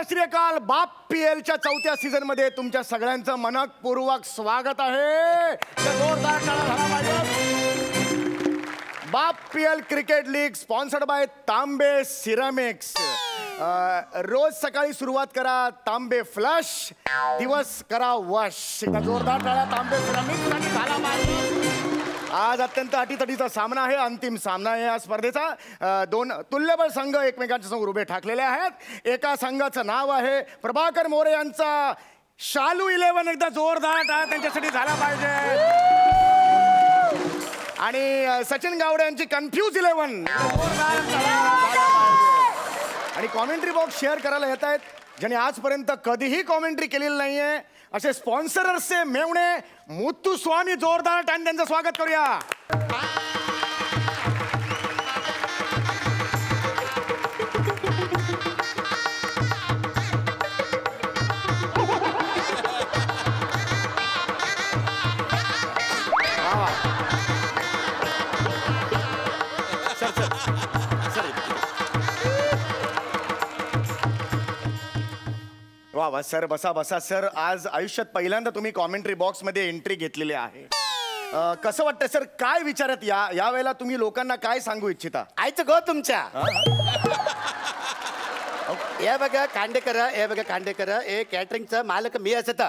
श्री अकाल. बाप PLच्या 4थ्या सीझन मध्ये तुमच्या सगळ्यांचं मनपूर्वक स्वागत आहे. जोरदार टाळ्या झाला पाहिजे. बाप PL cricket league sponsored by Tambe ceramics. रोज सकाळी सुरुवात करा तांबे फ्लश, दिवस करा वश. जोरदार टाळ्या तांबे सिरामिक्स साठी झाला पाहिजे. आज अत्यंत अटीतटीचा सामना आहे. अंतिम सामना आहे या स्पर्धेचा. दोन तुल्यबळ संघ एकमेकांच्या समोर उभे ठाकलेले आहेत. एका संघाचं नाव आहे प्रभाकर मोरे यांचा शालू 11. एकदा जोरदार टाळ्या त्यांच्यासाठी झाला पाहिजे. आणि सचिन गावडे यांची कन्फ्यूज 11. आणि कॉमेंट्री बॉक्स शेअर करायला येत आहेत ज्यांनी आजपर्यंत कधीही कॉमेंट्री केलेली नाहीये असे स्पॉन्सरर्सचे मेवणे मुत्तुस्वामी. जोरदार टाळ्यांनी त्यांचं स्वागत करूया. वा वा सर, बसा बसा सर. आज आयुष्यात पहिल्यांदा तुम्ही कॉमेंट्री बॉक्स मध्ये एंट्री घेतलेली आहे. कसं वाटतं सर, काय विचारत या वेळेला तुम्ही लोकांना काय सांगू इच्छिता? आयचं गो तुमच्या हे बघा कांडेकर, हे बघा कांडेकर, हे कॅटरिंगचं मालक मी असत,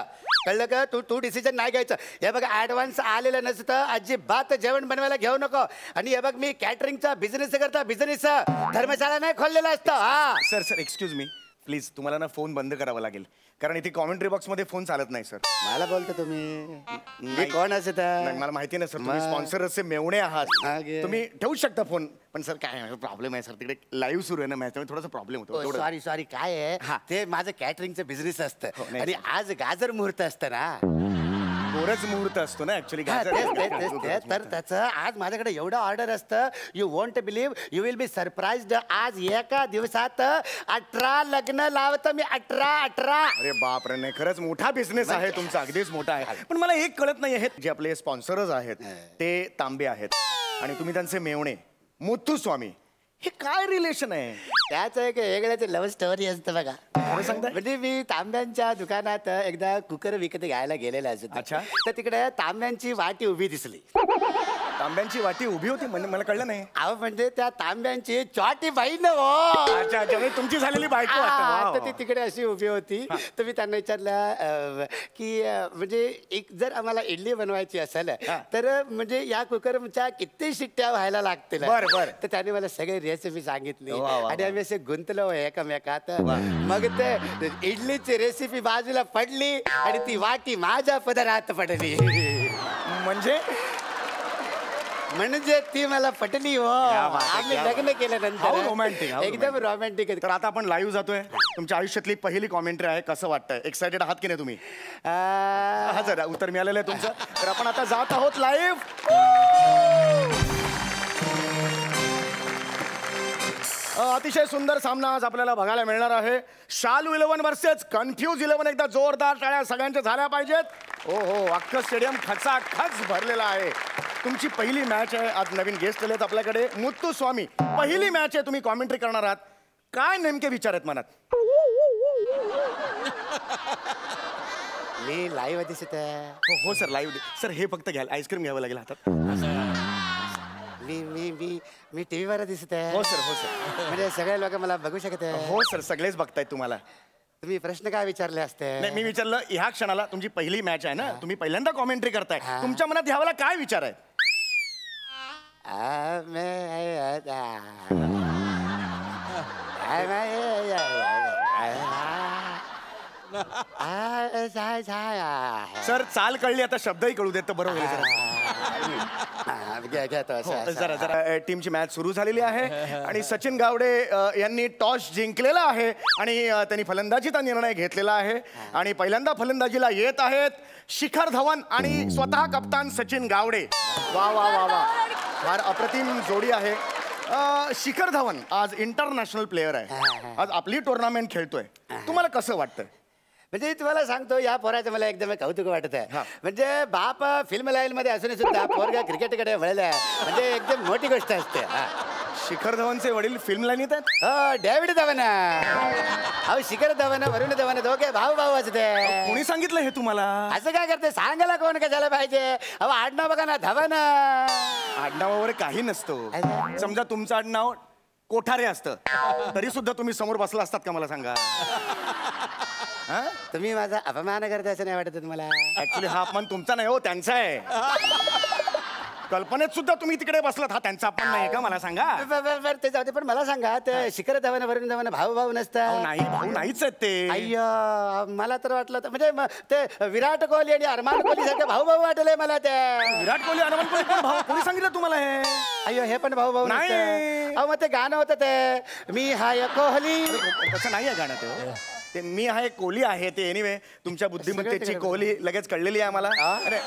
कळलं का? तू डिसिजन नाही घ्यायचं. हे बघा ॲडव्हान्स आलेलं नसतं अजिबात जेवण बनवायला घेऊ नको. आणि हे बघ मी कॅटरिंगचा बिझनेस करता, बिझनेस धर्मशाळा नाही खोललेला असतं. हा sir sir excuse me please, तुम्हाला ना फोन बंद करावा लागेल कारण इथे कॉमेंट्री बॉक्स मध्ये फोन चालत नाही सर. मला बोलतो तुम्ही कोण असत? मला माहिती नाही सर, तुम्ही स्पॉन्सरचे मेवणे आहात, तुम्ही ठेवू शकता फोन. पण सर काय प्रॉब्लेम आहे सर, तिकडे लाईव्ह सुरू आहे ना मॅच, त्यामुळे थोडासा प्रॉब्लेम होतो. सॉरी काय आहे ते माझं कॅटरिंगचं बिझनेस असतं आणि आज गाजर मुहूर्त असतं ना. गोरज मुहूर्त असतो ना ऍक्च्युली. तर त्याचं आज माझ्याकडे एवढं ऑर्डर असतं, you want believe, you will be surprised. आज एका दिवसात 18 लग्न लावतं मी. 18. अरे बाप रे, नाही खरंच मोठा बिझनेस आहे तुमचा, अगदीच मोठा आहे. पण मला एक कळत नाही आहे, जे आपले स्पॉन्सरच आहेत ते तांबे आहेत आणि तुम्ही त्यांचे मेवणे मुत्तुस्वामी, हे काय रिलेशन आहे? त्याच एक वेगळ्याच लव्ह स्टोरी असतं बघा. सांगता? म्हणजे मी तांब्यांच्या दुकानात एकदा कुकर विकत घ्यायला गेलेला असतो. अच्छा. तर तिकडे तांब्यांची वाटी उभी दिसली. तांब्यांची वाटी उभी होती म्हणजे मला कळलं नाही. अहो म्हणजे त्या तांब्यांची चॉटी बाई न हो. अच्छा अच्छा, म्हणजे तुमची झालेली बायको. तर ती तिकडे अशी उभी होती. तर मी त्यांना विचारलं की म्हणजे एक जर आम्हाला इडली बनवायची असेल तर म्हणजे या कुकरच्या किती शिट्ट्या व्हायला लागतील. बरं. तर त्याने मला सगळी रेसिपी सांगितली आणि आम्ही असे गुंतलो एकमेकात. मग ते इडलीची रेसिपी बाजूला पडली आणि ती वाटी माझ्या पदरात पडली. म्हणजे ती मला पटली हो. आम्ही लग्न केल्यानंतर रोमॅन्टिक, एकदम रोमॅन्टिक. तर आता आपण लाईव्ह जातोय. तुमच्या आयुष्यातली पहिली कॉमेंट्री आहे, कसं वाटतंय? एक्सायटेड आहात की नाही तुम्ही? हा जरा उत्तर मिळालेलं आहे तुमचं. तर आपण आता जात आहोत लाईव्ह. अतिशय सुंदर सामना आज आपल्याला बघायला मिळणार आहे. शालू 11 वर्सेस कन्फ्यूज 11. एकदा जोरदार टाळ्या सगळ्यांच्या झाल्या पाहिजेत. हो, अख्खं स्टेडियम खचाखच भरलेला आहे. तुमची पहिली मॅच आहे. आज नवीन गेस्ट आलेत आपल्याकडे, मुत्तुस्वामी. पहिली मॅच आहे, तुम्ही कॉमेंट्री करणार आहात. काय नेमके विचार आहेत मनात? मी लाईव्ह दिसत आहे. हो सर, लाईव्ह. सर हे फक्त घ्याल, आईस्क्रीम घ्यावं लागेल हातात. मी टीव्हीवर दिसत आहे. हो सर. म्हणजे सगळे लोक मला बघू शकत आहे. हो सर, सगळेच बघतायत तुम्हाला. तुम्ही प्रश्न काय विचारले असते? नाही, मी विचारलं ह्या क्षणाला तुमची पहिली मॅच आहे ना, तुम्ही पहिल्यांदा कॉमेंट्री करताय, तुमच्या मनात ह्यावेळेला काय विचार आहे? सर चाल कळली, आता शब्दही कळू देत तर बरं होईल. जरा टीमची मॅच सुरू झालेली आहे आणि सचिन गावडे यांनी टॉस जिंकलेला आहे आणि त्यांनी फलंदाजीचा निर्णय घेतलेला आहे. आणि पहिल्यांदा फलंदाजीला येत आहेत शिखर धवन आणि स्वतः कप्तान सचिन गावडे. वा वा वा वा, फार अप्रतिम जोडी आहे. शिखर धवन आज इंटरनॅशनल प्लेयर आहे, आज आपली टुर्नामेंट खेळतोय. तुम्हाला कसं वाटतं? म्हणजे तुम्हाला सांगतो या पोराचं मला एकदम कौतुक वाटत आहे. म्हणजे बाप फिल्म लाईन मध्ये असून सुद्धा पोरगा क्रिकेटकडे वळला म्हणजे एकदम मोठी गोष्ट असते. शिखर धवनचे वडील फिल्म लाईनीत आहेत. हो डेव्हिड धवन. अहो शिखर धवन वरुण धवन दोघे भाऊ भाऊ असते. कोणी सांगितलं हे तुम्हाला? असं काय करते सांगायला कोण कशाला पाहिजे. अहो आडनाव बघा ना धवन. आडनावावर काही नसतो. समजा तुमचं आडनाव कोठारे असतं तरी सुद्धा तुम्ही समोर बसला असतात का मला सांगा. तुम्ही माझा अपमान करता असं नाही वाटत तुम्हाला? ऍक्च्युली हा अपमान तुमचा नाही हो त्यांचा आहे. कल्पनेत सुद्धा तुम्ही तिकडे बसलात हा त्यांचा अपमान नाही का मला सांगा. बरं ते जाऊ दे पण मला सांगा ते शिखर धवन वरुण धवन भाऊ भाऊ नसतात? नाही भाऊ नाहीच आहेत ते. अय्या मला तर वाटलं म्हणजे ते विराट कोहली आणि अरमान कोहली सारखे भाऊ भाऊ वाटले मला. ते विराट कोहली अरमान कोहली पण भाऊ. कोणी सांगितलं तुम्हाला हे? अय्यो हे पण भाऊ भाऊ नाही. अहो मग ते गाणं होतं ते मी हाय कोहली. तसं नाही आहे गाणं ते. ते मी आहे कोहली आहे ते. एनिवे तुमच्या बुद्धिमत्तेची कोहली लगेच कळलेली आहे आम्हाला. अरे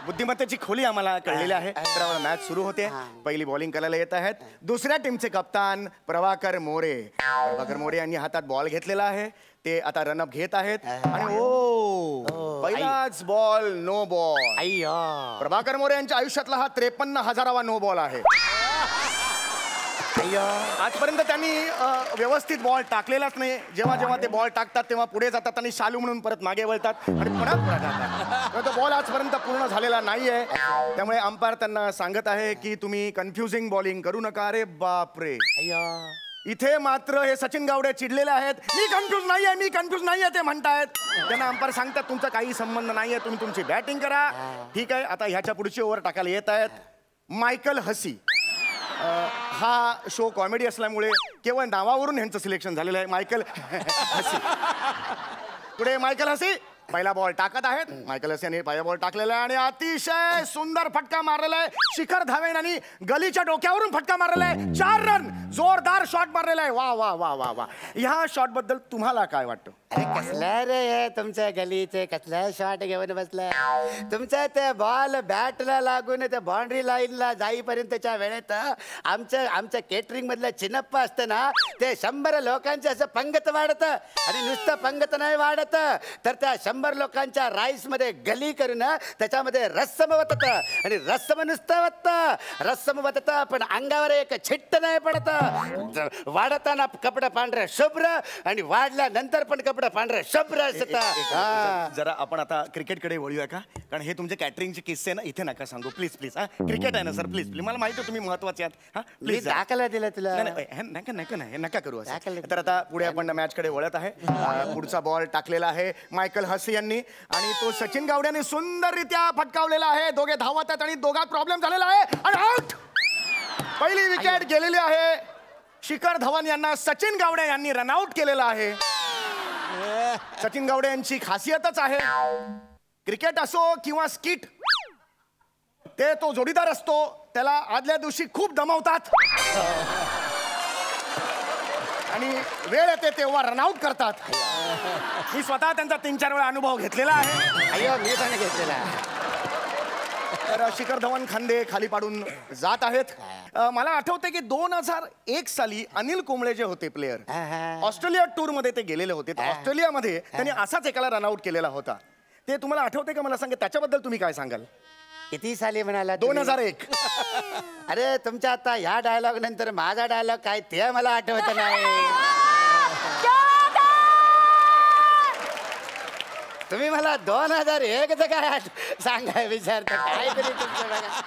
बुद्धिमत्तेची खोली आम्हाला कळलेली आहे. तर मॅच सुरू होते. पहिली बॉलिंग करायला येत आहेत दुसऱ्या टीमचे कप्तान प्रभाकर मोरे. प्रभाकर मोरे यांनी हातात बॉल घेतलेला आहे. ते आता रनअप घेत आहेत आणि ओ पहिलाच बॉल नो बॉल. अय्यो प्रभाकर मोरे यांच्या आयुष्यातला हा 53,000वा नो बॉल आहे. आजपर्यंत त्यांनी व्यवस्थित बॉल टाकलेलाच नाही. जेव्हा जेव्हा ते बॉल टाकतात तेव्हा पुढे जातात आणि शालू म्हणून परत मागे वळतात आणि पुन्हा जातात. तो बॉल आजपर्यंत पूर्ण झालेला नाहीये. त्यामुळे अंपायर त्यांना सांगत आहे की तुम्ही कन्फ्युजिंग बॉलिंग करू नका. अरे बापरे. इथे मात्र हे सचिन गावडे चिडलेले आहेत. मी कन्फ्युज नाहीये ते म्हणतायत. त्यांना अंपायर सांगतात तुमचा काही संबंध नाहीये तुम्ही तुमची बॅटिंग करा. ठीक आहे आता ह्याच्या पुढची ओव्हर टाकायला येत आहेत मायकल हसी. हा शो कॉमेडी असल्यामुळे केवळ नावावरून ह्यांचं सिलेक्शन झालेलं आहे मायकल हसी. पुढे मायकल हसी पहिला बॉल टाकत आहेत. मायकल हसी यांनी पहिला बॉल टाकलेला आहे आणि अतिशय सुंदर फटका मारलेला आहे. शिखर धावेन आणि गलीच्या डोक्यावरून फटका मारलेला आहे. 4 रन जोरदार शॉट मारलेला आहे. वा वा वा वा वा. ह्या शॉट बद्दल तुम्हाला काय वाटतं? अरे कसला रे हे तुमच्या गलीचे कसला शॉट घेऊन बसलाय. तुमचा ते बॉल बॅटला लागून त्या बाउंड्री लाईनला जाईपर्यंतच्या वेळेत आमच्या केटरिंग मधलं चिनप्पा असतं ना ते 100 लोकांचं असं पंगत वाढत आणि नुसतं पंगत नाही वाढत तर त्या 100 लोकांच्या राईस मध्ये गली करून त्याच्यामध्ये रस्सम वतत आणि रस्सम नुसतं वतत रस्सम वतत पण अंगावर एक छिट्ट नाही पडत. वाढताना कपडे पांढरे शुभ्र आणि वाढल्यानंतर पण कपडे पांढरे शुभ्र असतात. जरा आपण आता क्रिकेटकडे वळूया का? कारण हे तुमचे कॅटरिंगचे किस्से ना इथे नका सांगू प्लीज प्लीज. हा क्रिकेट आहे ना सर प्लीज प्लीज. मला माहिती आहे तुम्ही महत्वाचे आहात. हा प्लीज दाखला दिला तुला. नका करू असं. तर आता पुढे आपण मॅचकडे वळत आहे. पुढचा बॉल टाकलेला आहे मायकल हसी यांनी आणि तो सचिन गावड्याने सुंदररित्या फटकावलेला आहे. दोघे धावत आहेत आणि दोघात प्रॉब्लेम झालेला आहे आणि आउट. पहिली विकेट गेलेली आहे. शिखर धवन यांना सचिन गावडे यांनी रनआउट केलेला आहे. सचिन गावडे यांची खासियतच आहे क्रिकेट असो किंवा स्किट ते तो जोडीदार असतो त्याला आदल्या दिवशी खूप दमवतात आणि वेळ येते तेव्हा रनआउट करतात. मी स्वतः त्यांचा 3-4 वेळा अनुभव घेतलेला आहे. अय्यो मी पण घेतलेला. तर शिखर धवन खांदे खाली पाडून जात आहेत. मला आठवते की 2001 साली अनिल कुंबळे जे होते प्लेयर ऑस्ट्रेलिया टूर मध्ये ते गेलेले होते. ऑस्ट्रेलियामध्ये त्यांनी असाच एकाला रनआउट केलेला होता. ते तुम्हाला आठवते का मला सांगा त्याच्याबद्दल तुम्ही काय सांगाल? किती साली म्हणाला? 2001. अरे तुमच्या आता ह्या डायलॉग नंतर माझा डायलॉग काय ते मला आठवत नाही. तुम्ही मला 2001 काय सांगाय विचारता काय तरी तुमचं बघा.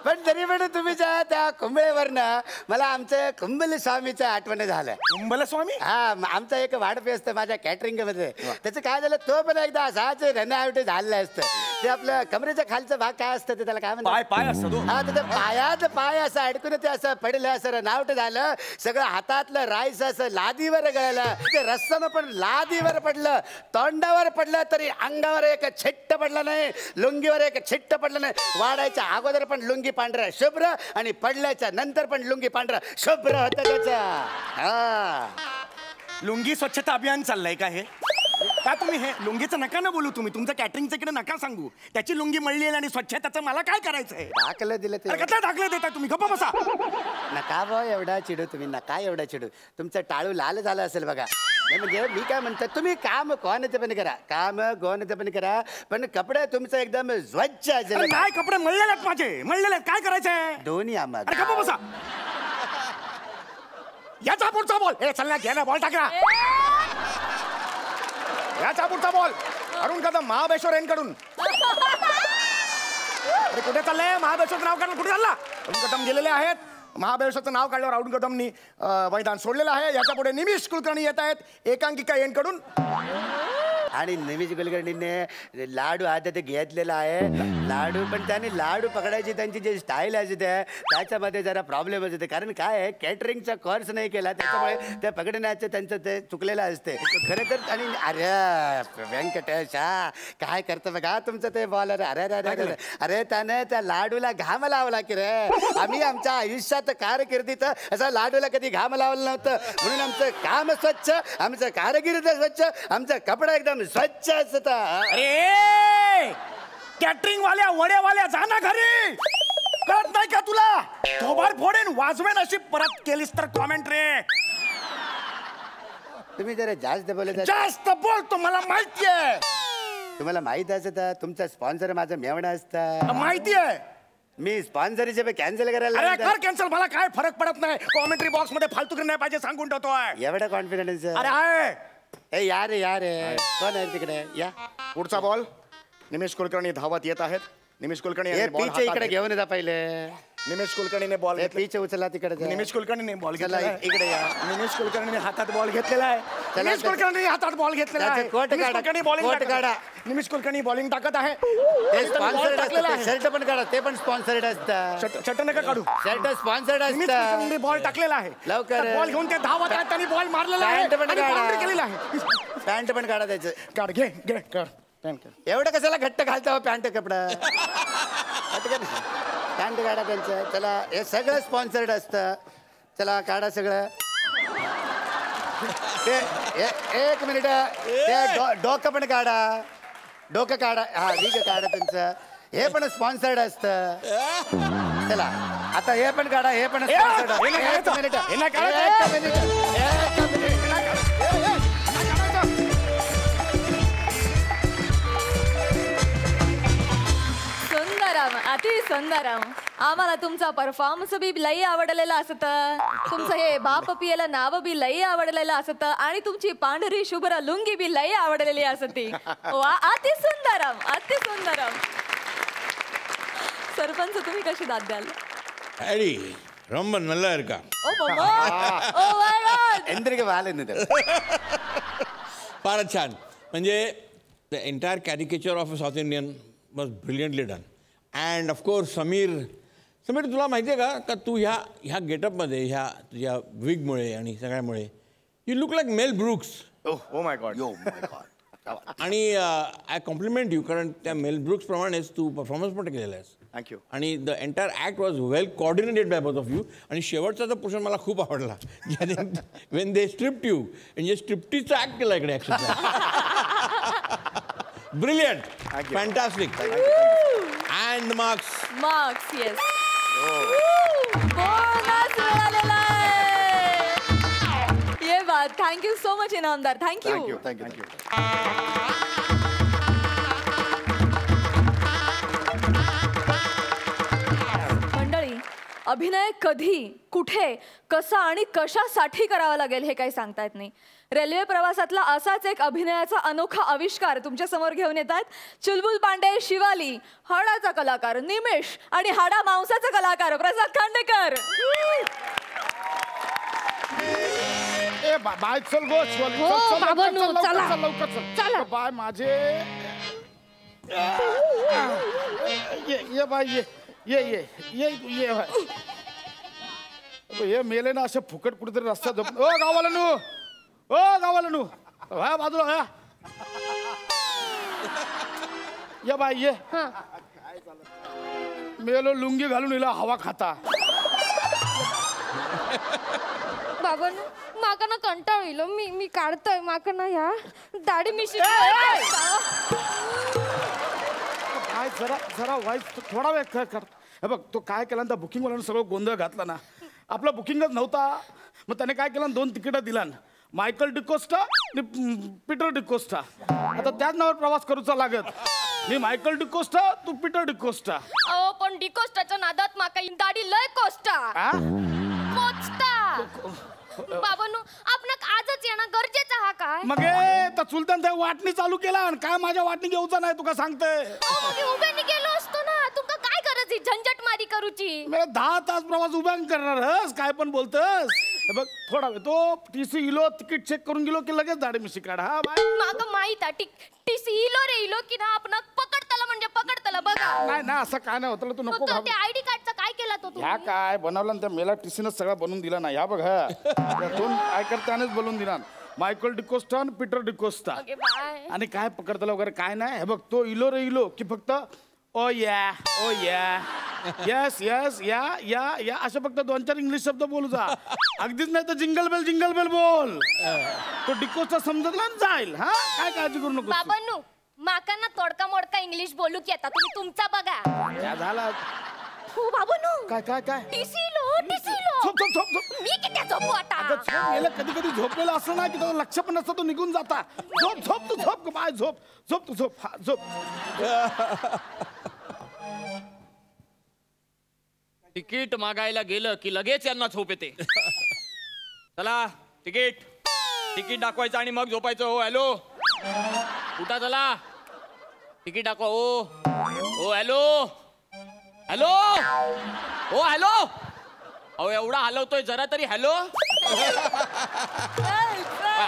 पण तरी पण तुम्ही त्या कुंबळेवरनं मला आमचं कुंबल स्वामीचं आठवण झालं. कुंबल स्वामी? हा आमचा एक वाढपी असतं माझ्या कॅटरिंग मध्ये. त्याचं काय झालं तो पण एकदा असाच रनआउट झालेलं असतं. ते आपलं कमरेच्या खालचा भाग काय असतं ते त्याला काय म्हणतात? पाय असतो. हा तर पायात पाय असं अडकून ते असं पडलं असं रनआउट झालं. सगळं हातातलं राईस असं लादीवर गळलं. ते रस्सम पण लादीवर पडलं तोंडावर पडलं तरी अंगावर एक छिट्ट पडलं नाही. लुंगीवर एक छिट्ट पडलं नाही. वाढायच्या अगोदर पण लुंगी पांढरा शुभ्र आणि पडल्याच्या नंतर पण लुंगी पांढरा शुभ्र होतं त्याचा. लुंगी स्वच्छता अभियान चाललंय का हे? का तुम्ही हे लुंगीचं नका ना बोलू. तुम्ही तुमचं कॅटरिंगचं इकडे नका सांगू. त्याची लुंगी मळली आणि स्वच्छ त्याचं मला काय करायचंय? दाखलं दिलं ते कसं दाखलं देताय तुम्ही? गप्पा बसा. नका भाऊ एवढा चिडू तुम्ही. नका एवढा चिडू. तुमचं टाळू लाल झालं असेल बघा. म्हणजे मी काय म्हणतो तुम्ही काम कोणाचं पण करा. काम कोणाचं पण करा पण कपडे तुमचं एकदम स्वच्छ असेल. नाही कपडे मळलेले आहेत माझे. मळलेले आहेत काय करायचंय? दोन्ही आम्हाला. गप्पा बसा. याचा पुढचा बॉल. ए चल ना, घे ना बॉल, टाका. याचा पुढचा बॉल. अरुण कदम महाबळेश्वर यांकडून. अरे कुठे चाललंय? महाबळेश्वरचं नाव काढलं, कुठे चालला? अरुण कदम गेलेले आहेत. महाबळेश्वरचं नाव काढल्यावर अरुण कदमनी मैदान सोडलेलं आहे. याच्या पुढे निमिष कुलकर्णी येत आहेत एकांकिका यांकडून. आणि निमिष कुलकर्णीने लाडू आता ते घेतलेला आहे. लाडू पण त्याने लाडू पकडायची त्यांची जी स्टाईल असते त्याच्यामध्ये जरा प्रॉब्लेम असते. कारण काय आहे, कॅटरिंगचा कोर्स नाही केला त्याच्यामुळे ते पकडण्याचं त्यांचं ते चुकलेलं असते खरं तर. आणि अरे व्यंकटेश, काय करतं बघा तुमचं ते बॉलर. अरे अरे अरे अरे त्याने त्या लाडूला घाम लावला की रे. आम्ही आमच्या आयुष्यात कारकिर्दीत असं लाडूला कधी घाम लावलं नव्हतं. म्हणून आमचं काम स्वच्छ, आमचं कारकिर्द स्वच्छ, आमचा कपडा एकदम स्वच्छ असता. अरे कॅटरिंग वाल्या वड्यावाल्या जा ना घरी. कळत नाही का तुला? थोबाड फोडेन वाजवेन अशी परत केलीस तर कॉमेंट रे. तुम्ही जरा जास्त बोलत. जास्त बोलतो मला माहितीये. तुम्हाला माहित असतं तुमचा स्पॉन्सर माझा मेवणा असता. माहितीये. मी स्पॉन्सरचे कॅन्सल करायला. अरे कर कॅन्सल, मला काय फरक पडत नाही. कॉमेंट्री बॉक्स मध्ये फालतू नाही पाहिजे सांगून ठेवतोय. एवढा कॉन्फिडन्स. अरे आहे. ए यार यार कोण आहे तिकडे? या पुढचा बॉल. निमेश कुलकर्णी धावत येत आहेत. निमेश कुलकर्णी पीचे इकडे घेऊन येता पहिले. निमेश कुलकर्णीने बॉल पीचे उचला तिकडे. निमेश कुलकर्णीने बॉल चला घेतला. इकडे या. निमेश कुलकर्णीने हातात बॉल घेतलेला आहे. निमेश कुलकर्णी हातात बॉल घेतलेला आहे. कोट काढा. निमेश कुलकर्णी बॉलिंग टाकत आहे. ते स्पॉन्सर्ड असतं. शर्ट पण काढा, ते पण स्पॉन्सर्ड असतं. शर्ट नका काढू. शर्ट स्पॉन्सर्ड निमेश असतं. कुलकर्णी बॉल टाकलेला आहे. लवकर. बॉल घेऊन ते धावत आहेत. त्यांनी बॉल मारलेला आहे. पॅन्ट पण आणि काढा. boundary केलेला आहे. पॅन्ट पण काढा त्याचं. काढ, घे घे काढ. एवढं कशाला घट्ट घालता हो पॅन्ट कपडा? पॅन्ट काढा त्यांचं. चला हे सगळं स्पॉन्सर्ड असतं. चला काढा सगळं. ते एक मिनिट. ते डोकं पण काढा. डोकं काढा. हा ठीक आहे, काढा त्यांचं. हे पण स्पॉन्सर्ड असतं. चला आता हे पण काढा. हे पण स्पॉन्सर्ड. एक मिनिट. अति सुंदरम. आम्हाला तुमचा परफॉर्मन्स बी लई आवडलेला असत. तुमचं हे बाप पियला नाव बी लई आवडलेलं असत. आणि तुमची पांढरी शुभ्र लुंगी बी लई आवडलेली असती. वा अति सुंदरम, अति सुंदरम. सरपंच तुम्ही कशी दाद द्याल? अरे ரொம்ப நல்லா இருக்கா. ओ बाबा, ओ माय गॉड. ಎಂದ್ರಿಗೆ ಬಾಲೆಂದಿದೆ. फारच छान. म्हणजे the entire caricature of a south Indian was brilliantly done. And of course Sameer तुला माहिती आहे का तू ह्या गेटअपमध्ये ह्या तुझ्या विगमुळे आणि सगळ्यामुळे you look like Mel Brooks. Oh my god. आणि आय कॉम्प्लिमेंट यू, कारण त्या मेल ब्रुक्स प्रमाणेच तू परफॉर्मन्स पण केलेला आहेस. थँक्यू. आणि the entire act was well coordinated by both of you. आणि शेवटचा जो पोर्शन मला खूप आवडला. वेन दे स्ट्रिप्ट यू, म्हणजे स्ट्रिप्टीचा ॲक्ट केला इकडे action. Brilliant, fantastic. And marks yes. Bonus मिळालेला आहे. ये बात. Thank you so much Inamdar. Thank you. मंडळी, अभिनय कधी, कुठे, कसा आणि कशासाठी करावा लागेल हे काही सांगता येत नाही. रेल्वे प्रवासातला असाच एक अभिनयाचा अनोखा आविष्कार तुमच्या समोर घेऊन येतात चुलबुल पांडे, शिवाली, हाडाचा कलाकार निमेश आणि हाडा मांसाचा कलाकार प्रसाद खांडेकर. बाय चल गो. हो बाबांनो, चला चला बाय माझे. ये बाय ये मेले ना असे फुकट कुठेतरी रस्ता जप. ओ गावाला हा बाजूला या. ये बाय ये. मेलो लुंगी घालून हिला हवा खाता. बाबांनो, माका ना कंटाळ येईल. मी काढतोय. माका ना या दाढी मिशी. काय जरा वाईट थोडा वेळ कर. हे बघ, तो काय केला ना बुकिंग वाल्यानं सगळं गोंधळ घातला ना. आपला बुकिंगच नव्हता. मग त्याने काय केलं, 2 तिकीटं दिला. मायकल डिकोस्टा आणि पीटर डिकोस्टा. आता त्याच नावावर प्रवास करूचा लागत. मी मायकल डिकोस्टा, तू पीटर डिकोस्टा. अहो पण डिकोस्टाच्या नादात माका दाढी लय कोस्टा. कोस्टा. बाबांनो आपण आजच येणं गरजेचं हा काय मग तर चुलत्यान त्या वाटणी चालू केला आणि काय माझ्या वाटणी घेऊचा नाही तुका सांगते. मग उभ्याने गेलो असतो ना तुका काय गरज आहे झंझट मारी करूची. मी 10 तास प्रवास उभ्या करणार काय पण बोलतस. बघ थोडा वेळ तो टीसी इलो तिकीट चेक करून गेलो की लगेच दाढी मिशी काढा. हा बाय माग माहित आहे टीसी इलो रे इलो की ना आपण पकडतला म्हणजे पकडतला बघा. नाही ना असं काय नाही होतं तू नको ते आयडी कार्डचा काय केला तो ह्या काय बनवला त्या मेला टीसीनं सगळा बनवून दिला ना. ह्या बघ ह्या दोन त्यानेच बनवून दिला. मायकल डिकोस्टा आणि पीटर डिकोस्टा. आणि काय पकडतला वगैरे काय नाही. हे बघ तो इलो रे इलो की फक्त ओ या यस यस या या या अशा फक्त 2-4 इंग्लिश शब्द बोलू जा. अगदीच नाही तर जिंगल बेल बोल. तो डिकोस्टा समजला जाईल. हा काय काळजी करू नको. बाबांनो माका ना तोडका मोडका इंग्लिश बोलू की आता तुम्ही तुमचा बघा. झाला हो बाबांनो काय काय काय टीसी लो झोप झोप झोप झोप. मी किती झोपू आता. कधी कधी झोपलेला असं ना की त्याचं लक्ष पण नसतं तो निघून जाता. झोप झोप तू झोप बाय झोप झोप तू झोप. हा झोप. तिकीट मागायला गेलं की लगेच यांना झोप येते. चला तिकीट दाखवायचं आणि मग झोपायचं. हो हॅलो उठा चला तिकीट दाखवा. ओ हॅलो हॅलो ओ हॅलो. अहो एवढा हलवतोय जरा तरी हॅलो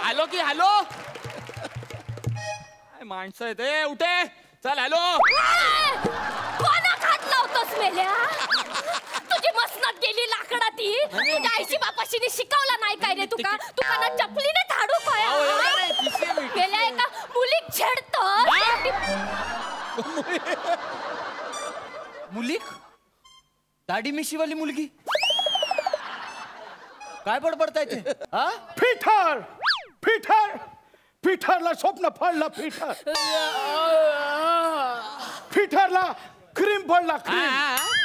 हॅलो की हॅलो. माणसं आहेत ते उठे चल हॅलो. कोणाक हात लावतोस मेल्या. तुझी मसनात गेली लाकडा ती तुझ्या आईची बापाशीने शिकवला नाही काय रे तुका ना चपलीने झाडू काय गेल्या एका मुलीक छेडतो. मुलीक दाढी मिशीवाली मुलगी काय बडबडताय ते. फिठरला स्वप्न पडला. फिठरला क्रीम पडला.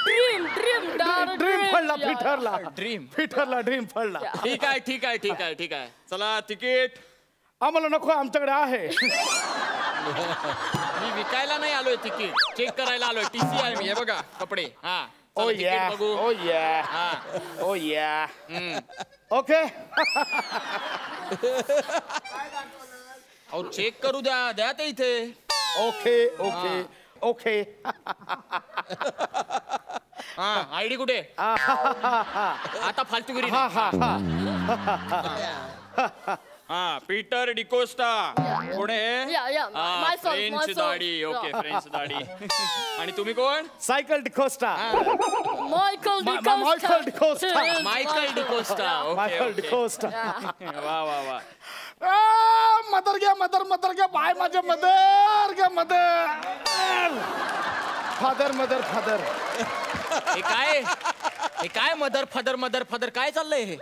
ड्रीम पडला फिठरला. ड्रीम पडला. ठीक आहे चला तिकीट आम्हाला नको आमच्याकडे आहे. मी विकायला नाही आलोय तिकीट चेक करायला आलोय. टीसी आहे मी. हे बघा कपडे. हा बघू. ओ या ओके. अहो चेक करू द्या ते इथे. ओके हा आयडी कुठे. आता फालतूगिरी हा पीटर डिकोस्टा पुढे फ्रेंच दाढी. ओके फ्रेंच दाढी. आणि तुम्ही कोण. Cycle D'Costa. Michael Michael D'Costa. वा मदर घ्या बाय माझ्या मदर फादर. हे काय मदर फादर काय चाललंय हे.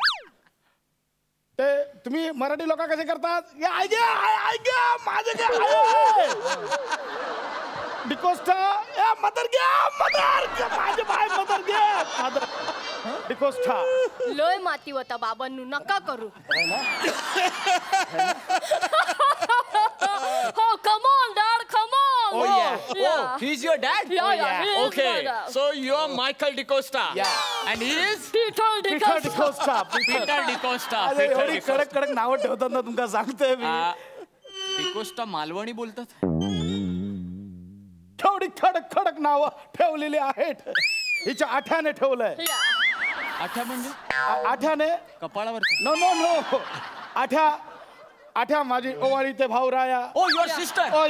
ते तुम्ही मराठी लोक कसे करतात. माझे डिकोस्टा मदर माझे बाय मदर घ्या फादर डिकोस्टा. लय माती होता बाबांनू नका करू. हो come on dad come on. He is your dad? Yeah. Okay. So you are Michael DeCosta. Yeah. And he is Peter D'Costa. Peter DeCosta. एवढी कडक नावं ठेवतात ना तुमका सांगतोय मी. डिकोस्टा मालवणी बोलतात. थोडी कडक नावं ठेवलेली आहेत. हिच्या आठ्याने ठेवलंय. आठ्या म्हणजे आठ्याने कपाळावर. नो आठ्या माझी ओवाळी ते भाऊ राया. ओ युअर सिस्टर. ओ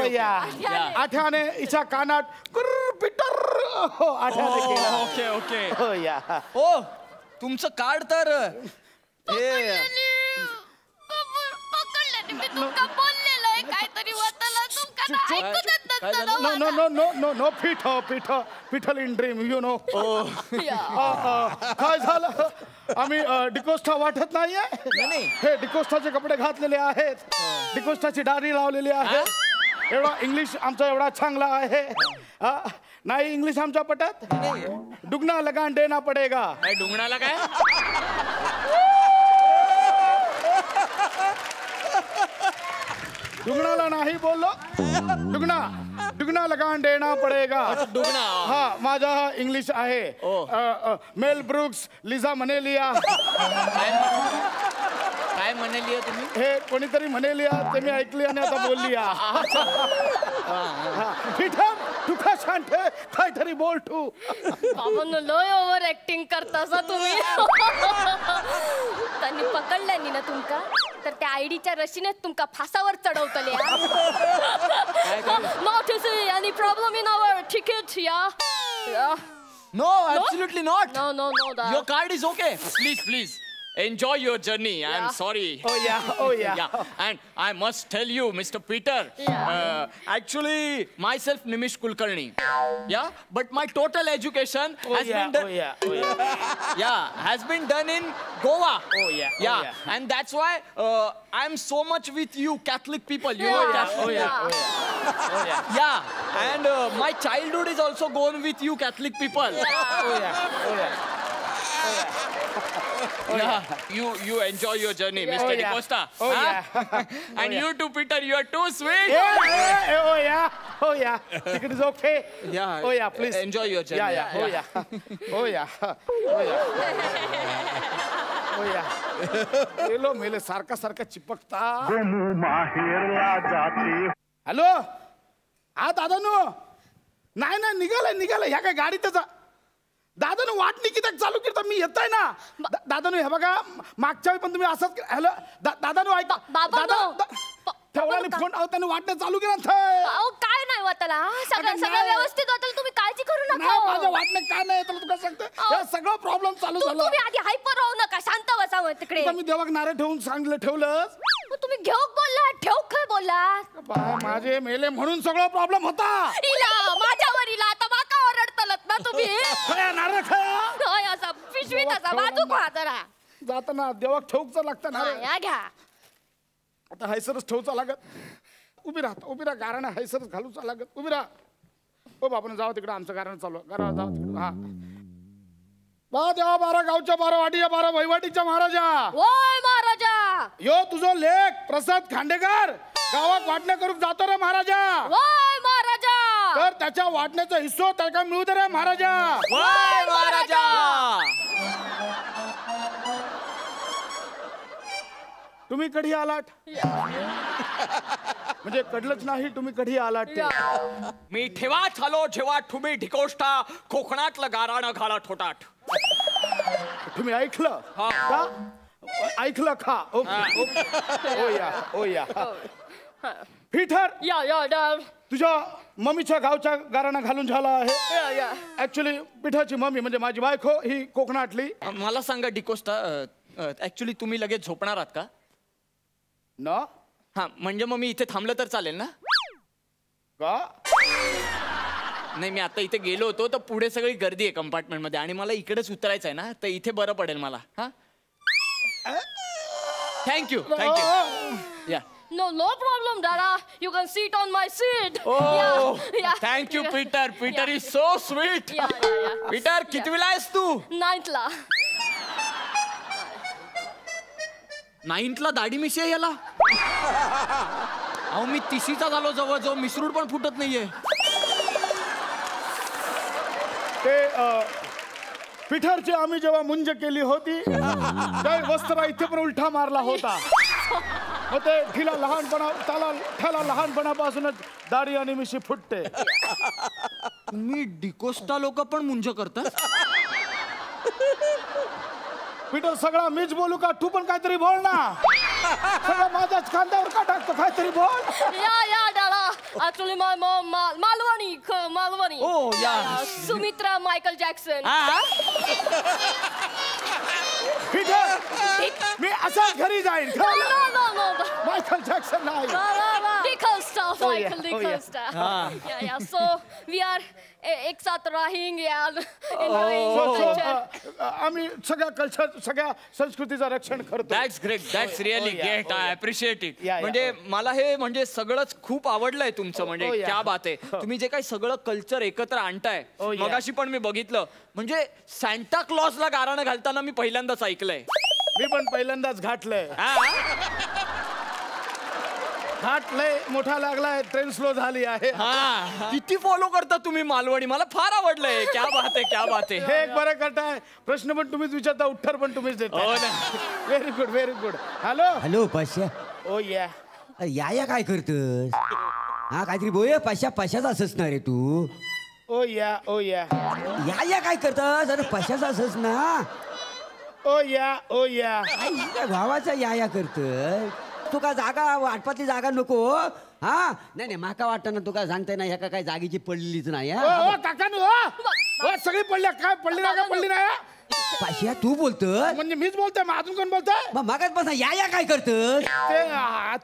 या आठ्याने हिच्या कानात पीटर आठ्याने केलं. ओके ओ या ओ तुमचं कार्ड तर पकडले मी तुमका बोललेलं आहे काहीतरी वाटलं तुमका ऐकू देत नो pithla in dream you know. काय झालं आम्ही डिकोस्टा वाटत नाहीये. हे डिकोस्टाचे कपडे घातलेले आहेत. डिकोस्टाची दाढी लावलेली आहे. एवढा इंग्लिश आमचा एवढा चांगला आहे. नाही इंग्लिश आमच्या पटत. दुगना लगान देना पडेगा. काय डुंगणाला काय. दुगणाला नाही बोललो. दुगना दुगना लगान देना पडेगा. दुगना. हा माझा हा इंग्लिश आहे. मेल ब्रुक्स लिझा म्हनेलिया. काय म्हणाली तुम्ही? हे कोणीतरी म्हनेलिया ते मी ऐकली आणि आता बोललिया. पीटर तू का शांत काहीतरी बोल तू. बाबांनो लय ओव्हर ऍक्टिंग करतासा तुम्ही. त्यांनी पकडल्यानी ना तुमका तर त्या आयडीच्या रशीनेच तुमका फासावर चढवतले. Not any problem in our ticket या. No, absolutely not. No, no, no. Your card is okay. Please. Enjoy your journey. I'm sorry. Oh yeah. And I must tell you, Mr. Peter. Actually, myself Nimish Kulkarni. Yeah. But my total education has been done. Has been done in Goa. Yeah. And that's why I'm so much with you Catholic people. You know Catholic. Yeah. And my childhood is also gone with you Catholic people. Yeah. You enjoy your journey, Mr. DeCosta. And you too, Peter. You are too sweet. Oh yeah. Ticket is okay. Yeah. Oh yeah, please. Enjoy your journey. Oh yeah. मेलो मेले सारखा चिपकता. Hello हा दादानू. नाही निघालाय ह्या काय गाडीतच. दादानू वाटणी किती चालू करता मी येतोय ना. दादानू हे बघा मागच्या वेळी पण तुम्ही असंच. हॅलो दादानू ऐका. ठेवला फोन त्यांनी वाटणं चालू केलं. काय नाही वाटला. सगळं व्यवस्थित होतं. तुम्ही काळजी करू नका. माझं वाटणं काय नाही तुला तुला सांगतो. सगळं प्रॉब्लेम चालू झालं. तुम्ही आधी हायपर राहू नका. शांत बसावं तिकडे. मी देवाक नारे ठेवून ठेवलं. तुम्ही घेऊ बोलला ठेव काय बोलला. माझे मेले म्हणून सगळं प्रॉब्लेम होता. माझ्यावर इला आता बाका ओरडतलत ना तुम्ही. नारे होय असा पिशवीत असा बाजू खा जरा. जाताना देवाक ठेवूच लागतं ना. या घ्या. आता हैसरच ठेवचा लागत. उभी राहा गाराणं हैसरच घालूचा लागत. उभी राहा. ओ बापन जाऊ तिकडे आमचं गारण चालू. गारा जाऊ तिकडे. हा बा देवा 12 गावच्या 12 वाटीच्या 12 वहिवाटीच्या महाराजा. ओय महाराजा. यो तुझो लेख प्रसाद खांडेकर गावात वाटण्या करून जातो रे महाराजा. ओय महाराजा. तर त्याच्या वाटण्याचा हिस्सो त्याला मिळू दे रे महाराजा. ओय महाराजा. तुम्ही कधी आलात. म्हणजे कडलंच नाही तुम्ही कधी आलात ते. मी ठेवाच आलो जेव्हा तुम्ही ढिकोष्टा कोकणातलं गाराणं घाला ठोटाट. तुम्ही ऐकलं का. ऐकलं का. ओ या पीटर. या तुझ्या मम्मीच्या गावच्या गाराणा घालून झाला आहे. ऍक्च्युली पिठाची मम्मी म्हणजे माझी बायको ही कोकणातली. मला सांगा डिकोस्टा ऍक्च्युली तुम्ही लगेच झोपणार आहात का. ना हा म्हणजे मग मी इथे थांबलं तर चालेल ना. का नाही मी आता इथे गेलो होतो तर पुढे सगळी गर्दी आहे कंपार्टमेंट मध्ये आणि मला इकडेच उतरायचं आहे ना तर इथे बरं पडेल मला. हा थँक्यू या. No problem, Dada. You can sit on my seat. Oh, thank you, Peter. Peter is so sweet. Yeah. Peter, कितवीला आहेस तू. 9th ला. 9th ला दाढी मिशी आहे याला. अहो मी 30चा झालो जवळ मिसरूड पण फुटत नाहीये. ते पिठरची आम्ही जेव्हा मुंज केली होती त्या वस्त्र इथे पण उलटा मारला होता. ते ठिला लहानपणापासूनच दाढी आणि मिशी फुटते. तुम्ही डिकोस्टा लोक पण मुंज करतात. पीटर सगळा मीच बोलू का तू पण काहीतरी बोल ना. सगळं माझ्याच खांद्यावर का टाकतो काहीतरी बोल. Yeah, Dada. Actually, my mom, Malwani. Oh, yeah. Sumitra Michael Jackson. Peter मी असाच घरी जाईन. No. मायकल जॅक्सन नाही. Dicosta, Michael Dicosta. Yeah. So we are एक साथ रहेंगे यार. आम्ही सगळ्या संस्कृतीचं रक्षण करतो. That's great. That's really great. I appreciate it. म्हणजे मला हे म्हणजे सगळंच खूप आवडलंय तुमचं. म्हणजे क्या बात आहे. तुम्ही जे काही सगळं कल्चर एकत्र आणताय. मगाशी पण मी बघितलं म्हणजे सॅन्टा क्लॉजला गाराणं घालताना मी पहिल्यांदाच ऐकलंय. मी पण पहिल्यांदाच घातलंय. घाट लय मोठा लागलाय, ट्रेन स्लो झाली आहे. हा किती फॉलो करता तुम्ही मालवणी, मला फार आवडलंय. क्या बात आहे, क्या बात आहे. हे एक बरं करताय, प्रश्न पण तुम्हीच विचारता, उत्तर पण तुम्हीच देता. हो ना. Very good, very good. Hello. Hello Pasha, ओ या. या काय करतस? हा काहीतरी बोल. पाशाच असंच ना रे तू. ओ या, ओ या. या काय करतस? अरे पाशाच असंच ना. ओ या, ओ या. काय भावाचा या करतस? तुका जागा वाटपातली जागा नको. हा नाही माका वाटतं ना, तुका सांगताय ना, ह्या काय जागेची पडलेलीच नाही. ओ काकानू, ओ सगळी पडल्या, काय पडली ना, काय पडली नाही. पाशिया तू बोलतोय म्हणजे मीच बोलतोय, मग अजून कोण बोलतोय? मग मागात बसा या काय करतस? ते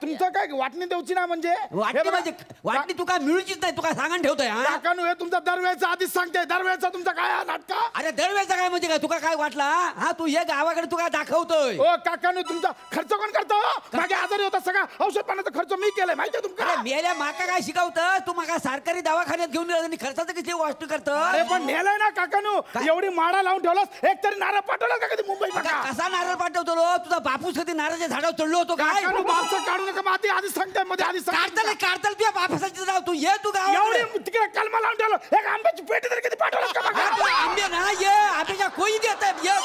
तुमचं काय वाटणी देऊची ना, म्हणजे वाटणी म्हणजे वाटणी तुका मिळूचीच नाही, तुका सांगून ठेवतोय. हा काकानू, हे तुमचा दरवेळेचा आधीच सांगते, दरवेळेचा तुमचा काय नाटक. अरे दरवेळेचा काय म्हणजे काय? तुका काय वाटला? हा तू ये गावाकडे तुका दाखवतोय. ओ काकानू, तुमचा खर्च कोण करतो? मागे आजारी होता, सगळा औषध पाण्याचा खर्च मी केलाय, माहितीये तुमका? अरे मेल्या माका काय शिकवतं? तू माका सरकारी दवाखान्यात घेऊन गेला आणि खर्चाचं किती गोष्ट करतो. अरे पण नेलंय ना काकानू, एवढी माळा लावून ठेवलास, एक तरी नारळ पाठवला का कधी मुंबई? कसा नारळ पाठवतो रो? तुझा बापूस कधी नारळाच्या झाडावर चढलो होतो काय? काकानू, बापचं काढू नका, मग आधीच सांगताय, मध्ये आधीच काढताल तुझ्या बापासाची नाव. तू ये तू गाव. एवढी तिकडे कलमा लावून ठेवलं, एक आंब्याची पेटी तरी कधी पाठवलास का? आंबे ना ये आंब्याच्या कोई देत ये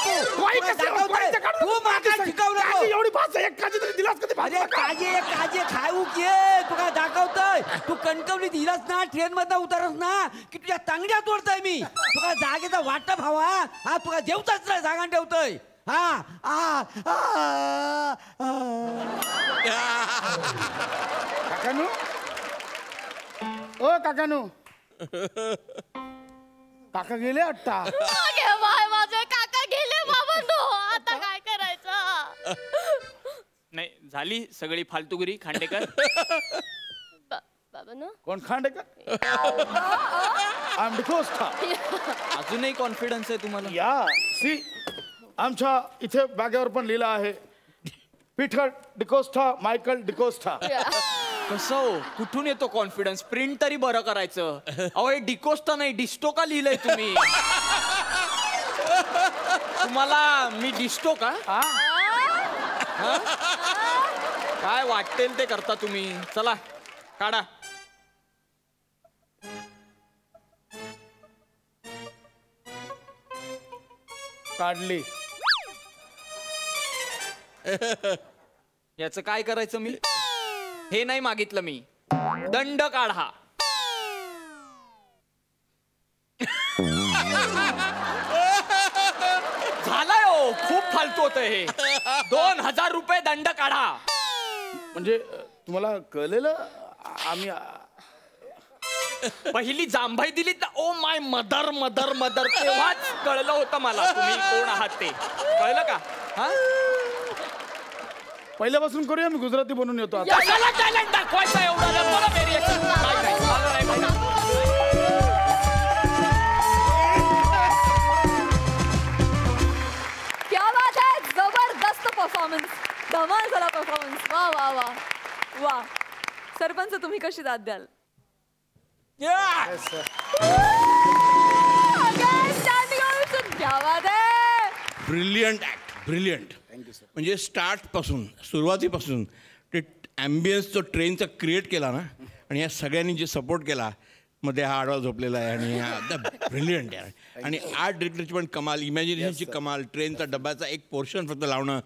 तू माका शिकवलं. एवढी भाषा एक काजी तरी दिलास कधी? अरे काजे खाऊ ये तुका दाखवतोय. तू कणकवली दिलास ना, ट्रेन मधनं उतरस ना की तुझ्या तांगड्या तोडताय मी. तुका जागेचा वाटप हवा. हा तुका देवताच नाही, जागा ठेवतोय. हा काकानू, ओ काकानू, काका गेले अट्टा. माझे काका गेले बाबा. नो आता काय करायचं? नाही झाली सगळी फालतूगिरी खांडेकर. बाबा नो कोण खांडेकर? आम डिकोस्टा. अजूनही कॉन्फिडन्स आहे तुम्हाला? या सी, आमच्या इथे बॅगेवर पण लिहिलं आहे, पीटर डिकोस्टा, मायकल डिकोस्टा. कसं हो, कुठून येतो कॉन्फिडन्स? प्रिंट तरी बरं करायचं. अहो हे डिकोस्टा नाही, डिस्टो का लिहिलंय तुम्ही? तुम्हाला मी डिस्टो का? काय वाटेल ते करता तुम्ही. चला काढा. काढली. याचं काय करायचं मी? हे नाही मागितलं मी. दंड काढा. झालाय हो, खूप फालतू होतं हे. 2000 रुपये दंड काढा. म्हणजे तुम्हाला कळलेलं? आम्ही पहिली जांभाई दिली तर oh my mother mother mother, तेव्हाच कळलं होतं मला तुम्ही कोण आहात ते. कळलं का? हा, पहिल्यापासून करूया, मी गुजराती बनून येतो आता. कशाला टॅलेंट दाखवायचं एवढं? बोला variation. क्या बात है, जबरदस्त परफॉर्मन्स, धमाल झाला परफॉर्मन्स. वा वा वा वा. सरपंच तुम्ही कशी दाद द्याल? क्या बात है. Brilliant act, brilliant. म्हणजे स्टार्टपासून, सुरुवातीपासून ते ॲम्बियन्स जो ट्रेनचा क्रिएट केला ना, आणि या सगळ्यांनी जे सपोर्ट केला, मध्ये हा आडवा झोपलेला आहे आणि ब्रिलियंट आहे. आणि आर्ट डिरेक्टरची पण कमाल, इमॅजिनेशनची कमाल, ट्रेनचा डब्याचा एक पोर्शन फक्त लावणं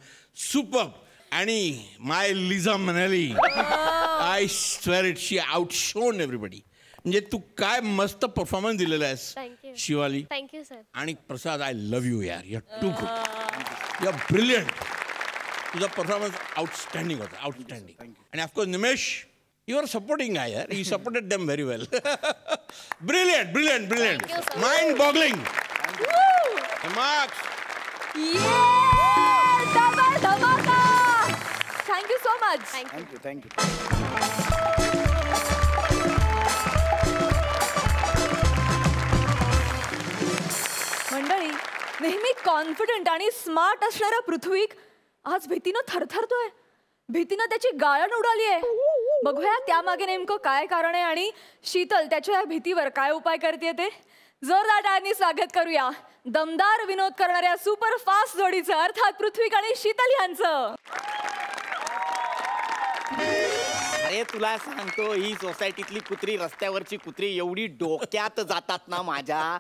सुपर. आणि my Liza Minnelli, I swear it, she outshone everybody. म्हणजे तू काय मस्त परफॉर्मन्स दिलेला आहेस शिवाली. Thank you sir. आणि प्रसाद, आय लव्ह यू यार, you are too good, you are brilliant. तुझा परफॉर्मन्स आउटस्टँडिंग होता, आउटस्टँडिंग. आणि of course Nimesh, you are supporting I यार, you supported them very well. Brilliant, brilliant, brilliant, mind boggling. Marks. Thank you so much. Thank you, thank you. मंडळी, नेहमी confident आणि smart असणारा पृथ्वीक आज भीतीनं थरथरतोय. भीतीनं त्याची गाळण उडाली आहे. बघूया त्यामागे नेमकं काय कारण आहे आणि शीतल त्याच्या या भीतीवर काय उपाय करते ते. जोरदार टाळ्यांनी स्वागत करूया दमदार विनोद करणाऱ्या सुपर फास्ट जोडीचं, अर्थात पृथ्वीक आणि शीतल यांचं. अरे तुला सांगतो ही सोसायटीतली कुत्री रस्त्यावरची कुत्री एवढी डोक्यात जातात ना माझ्या.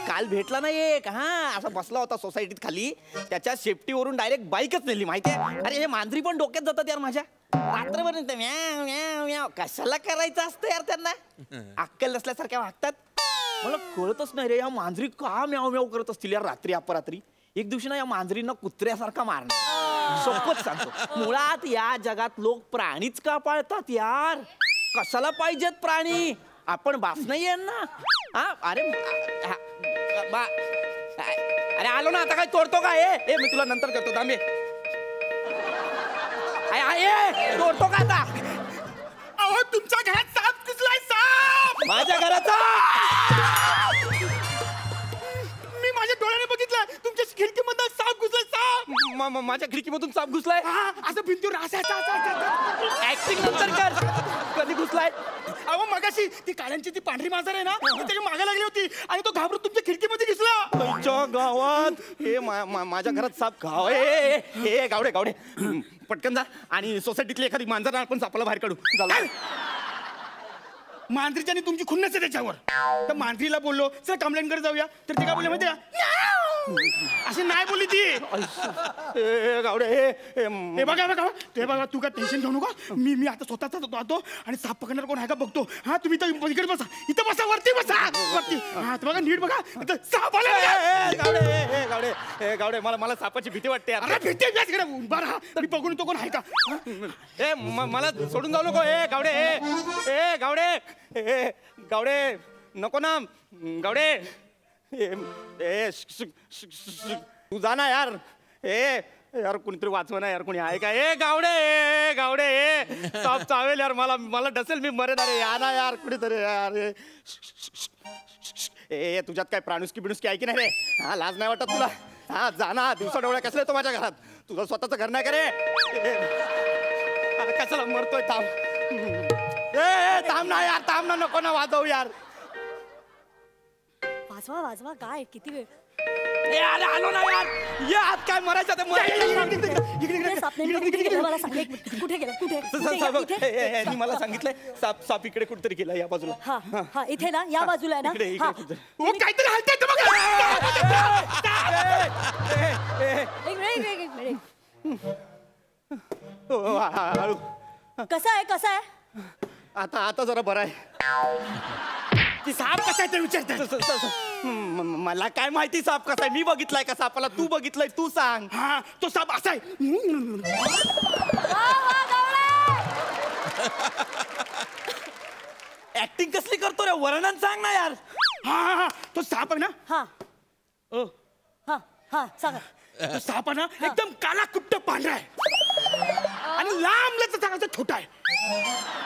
काल भेटला ना एक, हा असा बसला होता सोसायटीत खाली, त्याच्या सेफ्टीवरून डायरेक्ट बाईकच नेली माहितीये. अरे हे मांजरी पण डोक्यात जातात यार माझ्या. रात्रभर म्याव म्याव म्याव कशाला करायचं असतं यार त्यांना. अक्कल नसल्यासारख्या वागतात. मला कळतच नाही रे या मांजरी का म्याव म्याव करत असतील यार रात्री अपरात्री. एक दिवशी ना या मांजरींना कुत्र्यासारखा मारणार. सोपच सांगतो. मुळात या जगात लोक प्राणीच का पाळतात यार. कशाला पाहिजेत प्राणी. आपण बास नाही आहे ना. हा अरे अरे आलो ना आता. काय तोडतो का हे. मी तुला नंतर करतो दामे. तोडतो का आता. अहो तुमच्या घरात साप घुसलाय. साप माझ्या घराचा. मी माझ्या डोळ्याने बघितलं. तुमच्या खिडकीमधून साप घुसलाय. साप माझ्या खिडकीमधून साप घुसलाय. असं भिंतीवर असं ऍक्टिंग नंतर कर. कधी घुसलाय. अहो मगाशी ती काळ्यांची ती पांढरी मांजर आहे ना, ती त्याच्या मागे लागली होती आणि तो घाबरून तुमच्या खिडकीमध्ये घुसला. तुमच्या गावात हे माझ्या घरात साप गाव. हे गावडे गावडे पटकन जा आणि सोसायटीतली एखादी मांजर आपण सापाला बाहेर काढू. मांजरीच्या आणि तुमची खुन्नस आहे त्याच्यावर. तर मांजरीला बोललो चल कंप्लेंटकडे जाऊया, तर ते काय बोलले माहिती का, अशी नाही बोलली ती. गावडे हे बघा बघा ते बघा. तू काय टेन्शन घेऊ नको. मी आता स्वतःच जातो आणि साप पकडणार कोण आहे का बघतो. हा तुम्ही तर इकडे बसा. इथं बसा. वरती बसा. वरती. हा बघा नीट बघा. साप आला. गावडे गावडे गावडे मला सापाची भीती वाटते. अरे भीती बरं. मी बघून तो कोण आहे का. मला सोडून जाऊ नको. गावडे गावडे गावडे नको ना गावडे. तू जा ना यार. यार कोणीतरी वाचवा ना यार. कोणी आहे का. गावडे गावडे साप चावेल यार. मला डसेल. मी मरेन. अरे या ना यार कुणीतरी यार. तुझ्यात काय प्राणुस्की बिणुस्की आहे की नाही रे. हा लाज नाही वाटत तुला. हा जा ना. दिवसा डोळ्या कसला येतो माझ्या घरात. तुझं स्वतःचं घर नाही का रे. कशाला मरतोय. थांब ना यार. थांब ना. नको ना वाजवू यार. वाजवा वाजवा. काय किती वेळ. आलो ना यार. या आत काय मरायचं ते कुठे गेला. मला सांगितलंय साप इकडे कुठेतरी गेला या बाजूला. हा इथे ना या बाजूला आहे ना. काहीतरी हलतंय. कसा आहे. आता जरा बरं आहे. ती साप कसा आहे ते विचारतात. मला काय माहिती साप कसा आहे. मी बघितलाय का सापाला. तू बघितलंय. तू सांग. हा तो साप असा आहे. ऍक्टिंग कसली करतो रे. वर्णन सांग ना यार. हा तो साप आहे ना. हा सांगा. तो साप आहे ना एकदम काला कुट्ट पांढरा आहे आणि लांब लचक छोटा आहे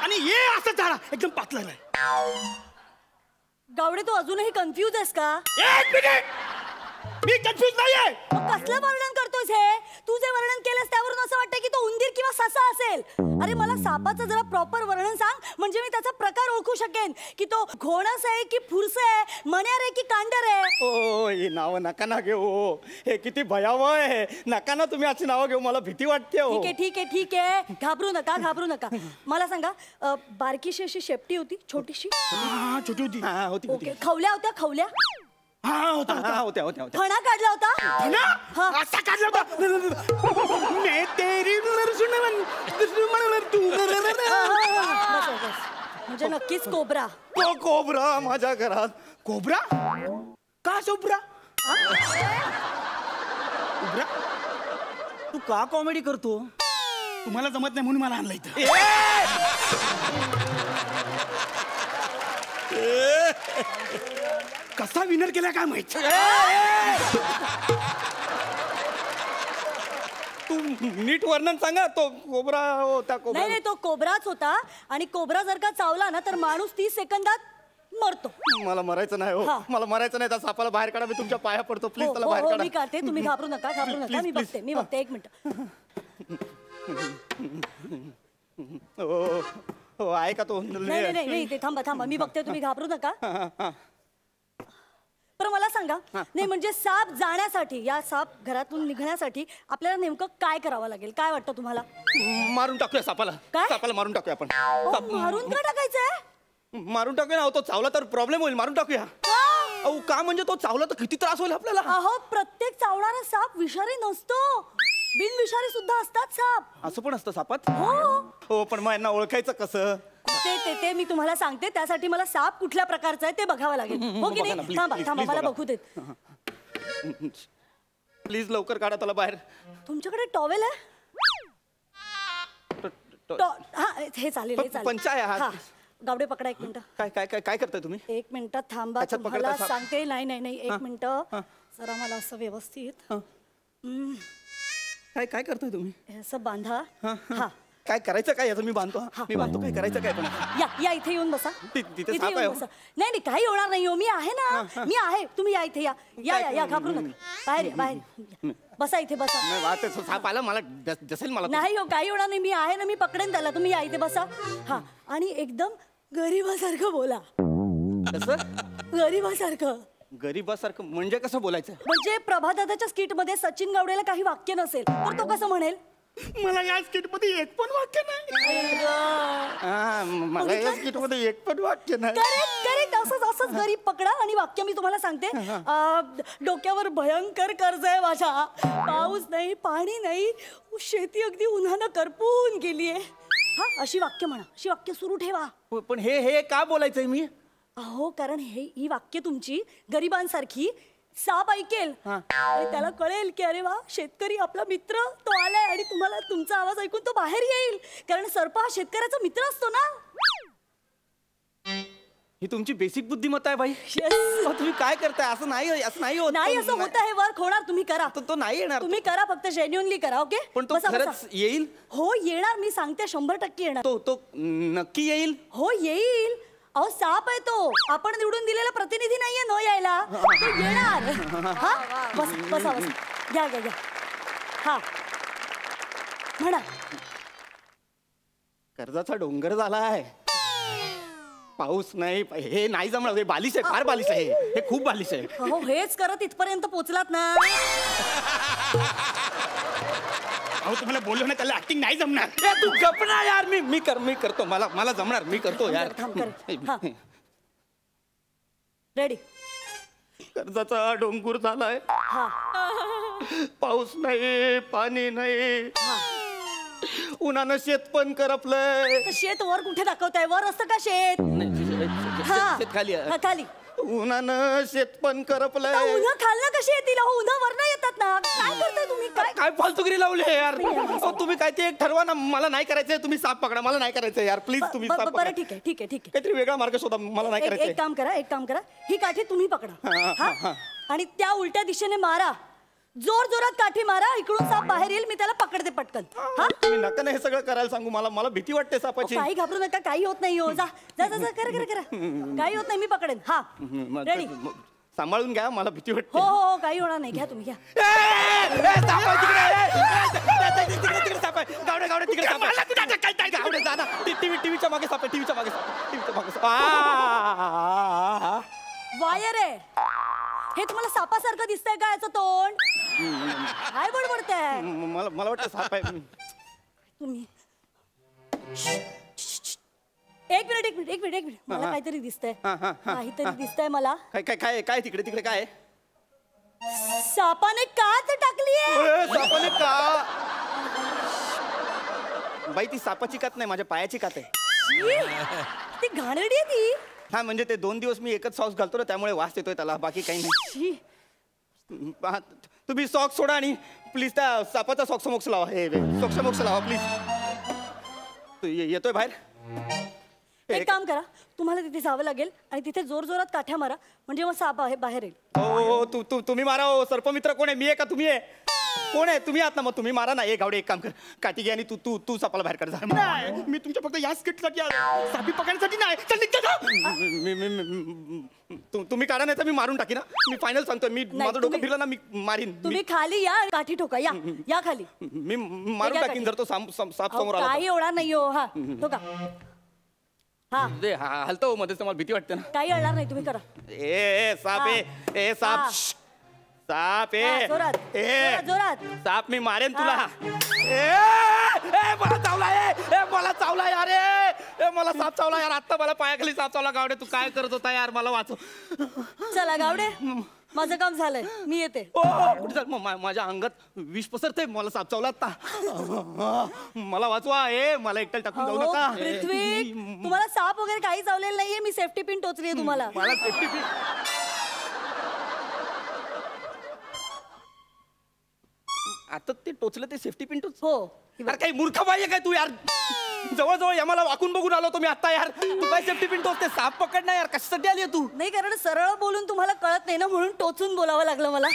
आणि हे असं झाला एकदम पातळ आहे. गावडे तू अजूनही कन्फ्यूज आहेस का. एक मिनिट. मी कन्फ्यूज नाहीये. कसलं वर्णन करतोस हे. तू जे वर्णन केलंस त्यावरून असं वाटतं की तो उंदीर किंवा ससा असेल. अरे मला सापाचं जरा प्रॉपर वर्णन सांग म्हणजे मी त्याचा प्रकार ओळखू शकेन की तो घोणस आहे की फुरस आहे, मण्यार आहे की कांडर आहे. ओ हे नाव नका ना घेऊ. हे किती भयावह आहे. नका ना तुम्ही अशी नावं घेऊ. मला भीती वाटते. ठीक आहे. घाबरू नका. मला सांगा बारकीशी अशी शेपटी होती छोटीशी. छोटी होती. ओके. खवल्या होत्या. होत्या. फणा काढला होता. असा काढला होता. म्हणजे नक्कीच कोबरा. तो कोबरा माझ्या घरात. कोबरा का. सोबरा तू का कॉमेडी करतो. तुम्हाला जमत नाही म्हणून मला आणलं इथं. कसा विनर केला काय माहित. तू नीट वर्णन सांगा. तो कोबरा होता. नाही तो कोबराच होता आणि कोबरा जर का चावला ना तर माणूस 30 सेकंदात मरतो. मला मरायचं नाही हो. मला मरायचं नाही. त्या सापाला बाहेर काढा. मी तुमच्या पाया पडतो. प्लीज त्याला बाहेर काढा. मी काढते. तुम्ही घाबरू नका. मी बघते. एक मिनिट. हो आहे का तो. नाही ते थांबा. मी बघते. तुम्ही घाबरू नका. पण मला सांगा नाही म्हणजे साप जाण्यासाठी या साप घरातून निघण्यासाठी आपल्याला नेमकं काय करावं लागेल काय वाटतं तुम्हाला मारून टाकूया सापाला. काय? सापाला मारून टाकूया आपण. मारून का टाकायचंय मारून टाकूया ना. तो चावला तर प्रॉब्लेम होईल. मारून टाकूया. अहो का म्हणजे तो चावला तर किती त्रास होईल आपल्याला. अहो प्रत्येक चावणारा साप विषारी नसतो बिनविषारी सुद्धा असतात साप. असं पण असतं सापात. हो पण मग यांना ओळखायचं कसं. ते मी तुम्हाला सांगते त्यासाठी मला साप कुठल्या प्रकारचा आहे ते बघावं लागेल हो की नाही थांबा मला बघू देत प्लीज लवकर काढा त्याला बाहेर. तुमच्याकडे टॉवेल आहे हा हे चालेल पंचा आहे हा. गावडे पकडा 1 मिनिट. काय काय काय काय करताय तुम्ही. 1 मिनिट थांबा अच्छा, तुम्हाला पकडता साप. सांगते नाही 1 मिनिट जरा मला असं व्यवस्थित काय काय करताय तुम्ही. हे असं बांधा हा काय करायचं काय याचं मी बांधतो. मी बांधतो. काय करायचं काय पण. या इथे येऊन बसा तिथे इथे साप आहे येऊन हो. बसा नाही काही होणार नाही हो मी आहे ना मी आहे तुम्ही या इथे या घाबरू नका बाहेर या. बसा इथे बसा नाही वा, ते साप आला मला जसेल मला. नाही हो काही होणार नाही मी आहे ना मी पकडेन त्याला तुम्ही या इथे बसा हा आणि एकदम गरीबासारखं बोला. कसं गरीबासारखं गरीबासारखं म्हणजे कसं बोलायचं. म्हणजे प्रभादादाच्या स्किट मध्ये सचिन गावडेला काही वाक्य नसेल तर तो कसं म्हणेल मला या स्किट मध्ये एक पण वाक्य नाही. मला या स्किट मध्ये एक पण वाक्य नाही. करेक्ट असंच गरीब पकडा आणि वाक्य मी तुम्हाला सांगते डोक्यावर भयंकर कर्ज आहे माझ्या पाऊस नाही पाणी नाही शेती अगदी उन्हानं करपून गेलीये हा अशी वाक्य म्हणा अशी वाक्य सुरू ठेवा. पण हे का बोलायचंय मी. अहो कारण ही वाक्य तुमची गरिबांसारखी साप ऐकेल आणि त्याला कळेल की अरे वा शेतकरी आपला मित्र तो आलाय आणि तुम्हाला तुमचा आवाज ऐकून तो बाहेर येईल कारण सर्प हा शेतकऱ्याचा मित्र असतो ना. ही तुमची बेसिक बुद्धिमत्ता आहे बाई. तुम्ही काय करताय. असं नाही होत. नाही असं होत आहे वर्क होणार तुम्ही करा. तो नाही येणार. तुम्ही करा फक्त जेन्युअनली करा ओके. पण तो खरंच येईल. हो येणार मी सांगते 100% येणार. तो नक्की येईल. हो येईल. अहो साप आहे तो आपण निवडून दिलेला प्रतिनिधी नाहीये न यायला तो येणार. हा बसा घ्या हा म्हणा. कर्जाचा डोंगर झालाय. पाऊस नाही हे नाही जमणार. हे बालिश आहे फार बालिश आहे. हे खूप बालिश आहे. हो हेच करत इथपर्यंत पोहोचलात ना. अहो तुम्हाला बोललो ना त्याला ऍक्टिंग नाही जमणार. तू गपना यार. मी करतो. मला जमणार. मी करतो यार. रेडी. कर्जाचा डोंगर झालाय. पाऊस नाही पाणी नाही. उन्हानं शेत पण करपलंय. शेत वर कुठे दाखवताय वर असतं का शेत. खाली उन्हानं शेत पण करपलंय. उन्हा खालना कशी येतील उन्हा वरनं येतात ना. काय करताय तुम्ही काय फालतूगिरी लावली यार. तुम्ही काय ते एक ठरवा ना. मला नाही करायचंय. तुम्ही साप पकडा. मला नाही करायचं यार प्लीज. तुम्ही साप बरं ठीक आहे काहीतरी वेगळा मार्ग शोधा. मला नाही करायचं. एक काम करा ही काठी तुम्ही पकडा आणि त्या उलट्या दिशेने मारा. जोर जोरात काठी मारा. इकडून साप बाहेर येईल मी त्याला पकडते पटकन. तुम्ही नका ना हे सगळं करायला सांगू. मला भीती वाटते सापाची. काही घाबरू नका काही होत नाही हो. जा करा काही होत नाही मी पकडेन. हा रेडी. सांभाळून घ्या. मला भीती वाटते. हो काही होणार नाही. घ्या तुम्ही घ्या. टीव्हीच्या मागे साप. टीव्हीच्या मागे वायर आहे. हे तुम्हाला सापासारखं दिसतंय का याचं तोंड. काय बडबडताय. मला वाटतं साप आहे. तुम्ही एक मिनिट मला काहीतरी दिसतंय मला. काय तिकडे काय सापाने काच टाकलीये. सापाने का बाई ती सापाची कात नाही माझ्या पायाची कात आहे. ती घाणेरडी आहे ती. हा म्हणजे ते 2 दिवस मी एकच सॉक्स घालतो ना त्यामुळे वास येतोय त्याला. बाकी काही नाही. तुम्ही सॉक्स सोडा आणि प्लीज त्या सापाचा सॉक्स लावा. सॉक्स लावा प्लीज. येतोय बाहेर. एक काम करा तुम्हाला तिथे जावं लागेल आणि तिथे जोर जोरात काठ्या मारा म्हणजे मग साप बाहेर येईल. हो तुम्ही मारा. हो सर्पमित्र कोण आहे. मी आहे का तुम्ही आहे. कोण आहे तुम्ही आहात ना. मग तुम्ही मारा ना. गावडे एक काम कर काठी घे आणि तू सापाला बाहेर काढ. मी तुमच्या फक्त या स्किटसाठी सापी पकडण्यासाठी नाही. तुम्ही काढा नाही तर मी मारून टाकी ना. मी फायनल सांगतोय. मी माझं डोकं फिरलं ना मी मारीन. तुम्ही खाली या काठी ठोका. या खाली. मी मारून टाकीन जर तो साप समोर आला. काही होणार नाही हो. हा ठोका. हा ते हलतो मध्येच मला भीती वाटते ना. काही अडणार नाही, तुम्ही करा. ए साप ए साप हा. साप हा, जोरात ए जोरात. साप मी मारेन तुला. हा. ए मला चावला ए मला चावला यार ए मला साप चावला यार. आता मला पायाखाली साप चावला. गावडे तू काय करत होता यार, मला वाचव. चला गावडे, माझं काम झालंय, मी येते. कुठे चाल माझ्या अंगात विष पसरते. मला साप चावला आता. मला वाचवा. मला एकट्याला टाकून जाऊ अहो, नका. पृथ्वी, तुम्हाला साप वगैरे काही चावलेलं नाहीये. मी सेफ्टी पिन टोचली तुम्हाला. मला सेफ्टी पिन. आता ते टोचलं ते सेफ्टी पिन टोच. हो. यार काही मूर्ख पाहिजे काय तू यार. जवळजवळ याला वाकून बघून आलो तुम्ही आता यार. तू काय सेफ्टी पिन टोचते. साप पकड ना यार. कशासाठी आली तू. नाही, कारण सरळ बोलून तुम्हाला कळत नाही ना, म्हणून टोचून बोलावं लागलं मला.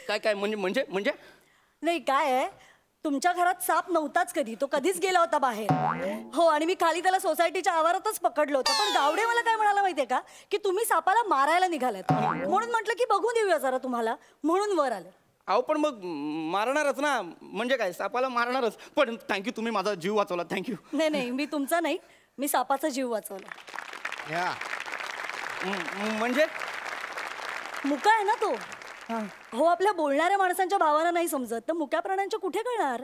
काय काय म्हणजे म्हणजे नाही, काय आहे, तुमच्या घरात साप नव्हताच कधी. तो कधीच गेला होता बाहेर. हो, आणि मी खाली त्याला सोसायटीच्या आवारातच पकडलं होतं. पण गावडे मला काय म्हणाला माहितीये का, की तुम्ही सापाला मारायला निघालात. म्हणून म्हटलं की बघून देऊया जरा तुम्हाला, म्हणून वर आलं. अहो पण मग मारणारच ना. म्हणजे काय सापाला मारणारच. पण थँक्यू, तुम्ही माझा जीव वाचवला. थँक्यू. नाही नाही, मी तुमचा नाही, मी सापाचा जीव वाचवला. म्हणजे मुका आहे ना तो. हो, आपल्या बोलणाऱ्या माणसांच्या भावाला नाही समजत, तर मुक्या प्राण्यांच्या कुठे कळणार.